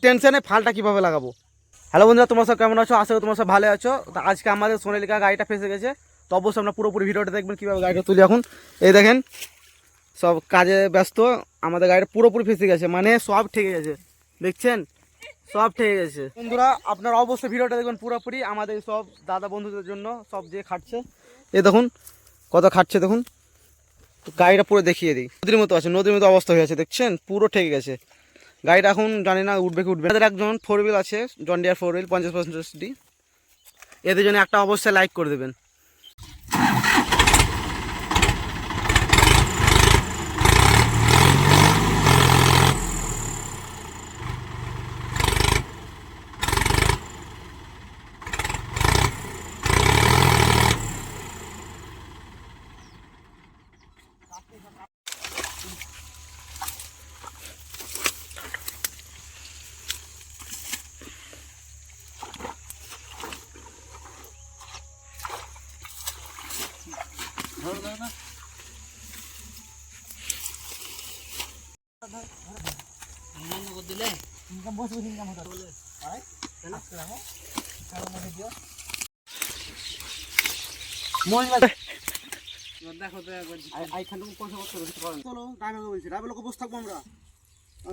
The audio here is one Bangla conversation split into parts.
টেনশনে ফালটা কিভাবে লাগাবো। হ্যালো বন্ধুরা, তোমরা সব কেমন আছো? আশা করি তোমরা সব ভালো আছো। তো আজকে আমাদের সোনালিকা গাড়িটা ফেসে গেছে, তো অবশ্যই আমরা পুরোপুরি ভিডিওটা দেখবেন কীভাবে গাড়িটা তুলি। এখন এই দেখেন সব কাজে ব্যস্ত, আমাদের গাড়িটা পুরোপুরি ফেসে গেছে, মানে সব ঠেকে গেছে, দেখছেন সব ঠেকে গেছে। বন্ধুরা আপনারা অবশ্যই ভিডিওটা দেখবেন পুরোপুরি, আমাদের সব দাদা বন্ধুদের জন্য, সব যে খাটছে এই দেখুন কত খাটছে দেখুন। তো গাড়িটা পুরো দেখিয়ে দিই, নদীর মতো আছে, নদীর মতো অবস্থা হয়ে আছে, দেখছেন পুরো ঠেকে গেছে গাড়িটা। এখন জানি না উঠবে কি উঠবে। আমাদের একজন 4 হুইল আছে, জন ডিয়ার 4 হুইল 50-50 এদের জন্য একটা অবশ্যই লাইক করে দেবেন।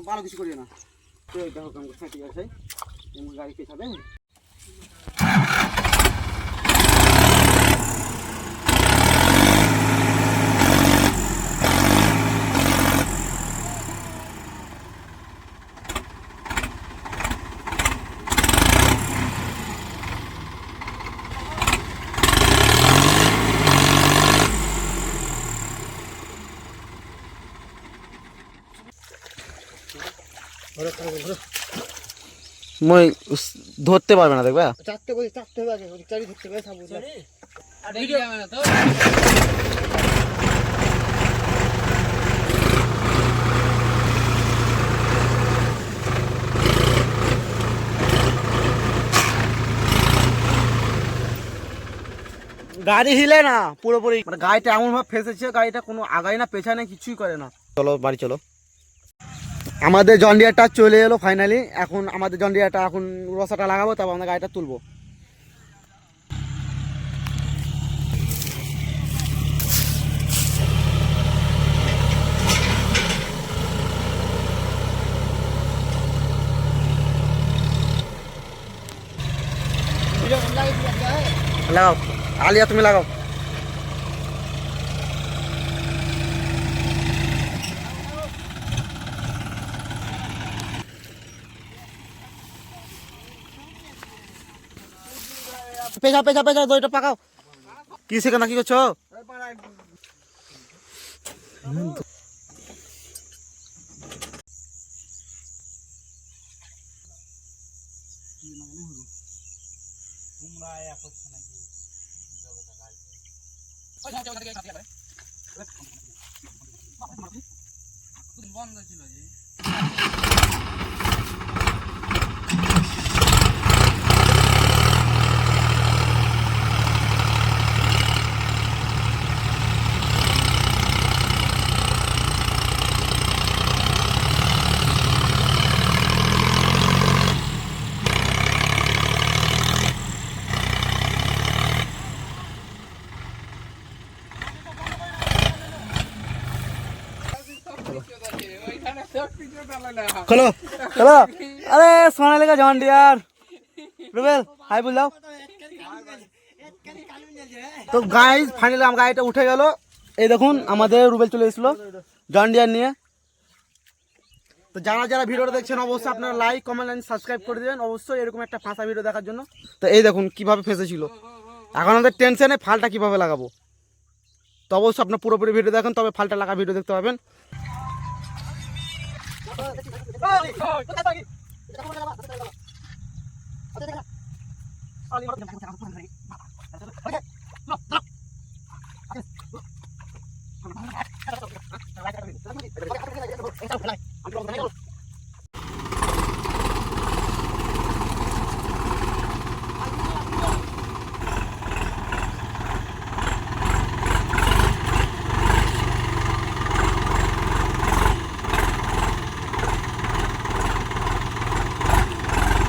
ভালো কিছু করি না, ঠিক আছে গাড়ি কে খাবে। মই ধরতে পারবে না, দেখবা চারটে বসে চারটে হবে, আগে চারি ধরতে হবে সব গাড়ি হিলে না পুরোপুরি, মানে গাড়িটা এমন ভাবে ফেসেছে, গাড়িটা কোনো আগায় না পেছায় না, কিছুই করে না। চলো বাড়ি চলো। আমাদের জন্ডিয়ারটা চলে এলো ফাইনালি। এখন আমাদের জন্ডিয়ারটা এখন রসাটা লাগাবো, তারপর আমরা গাড়িটা তুলবো। লাগাও আলিয়া, তুমি লাগাও। পেছা পেছা পেছা দইটা পাকাও। কি সেখানে কি করছো? বন্ধ ছিল যে খোলো খোলো। আরে Sonalika John Deere Rubel high ball দাও। তো গাইস ফাইনালি আমার গাড়িটা উঠে গেল। এই দেখুন আমাদের রুবেল চলে এসেছিল জন ডিয়ার নিয়ে। তো যারা যারা ভিডিওটা দেখছেন অবশ্যই আপনারা লাইক কমেন্ট এন্ড সাবস্ক্রাইব করে দেবেন, অবশ্যই এরকম একটা ফাঁসা ভিডিও দেখার জন্য। তো এই দেখুন কিভাবে ফেসেছিল। এখন আমাদের টেনশনে ফালটা কিভাবে লাগাবো, তো অবশ্যই আপনার পুরোপুরি ভিডিও দেখেন, তবে ফালটা লাগা ভিডিও দেখতে পাবেন।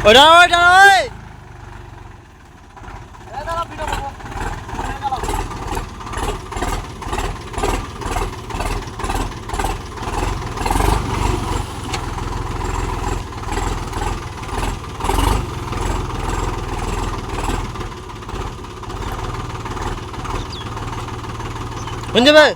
ওইটা ওইটা ওই শুনছে ভাই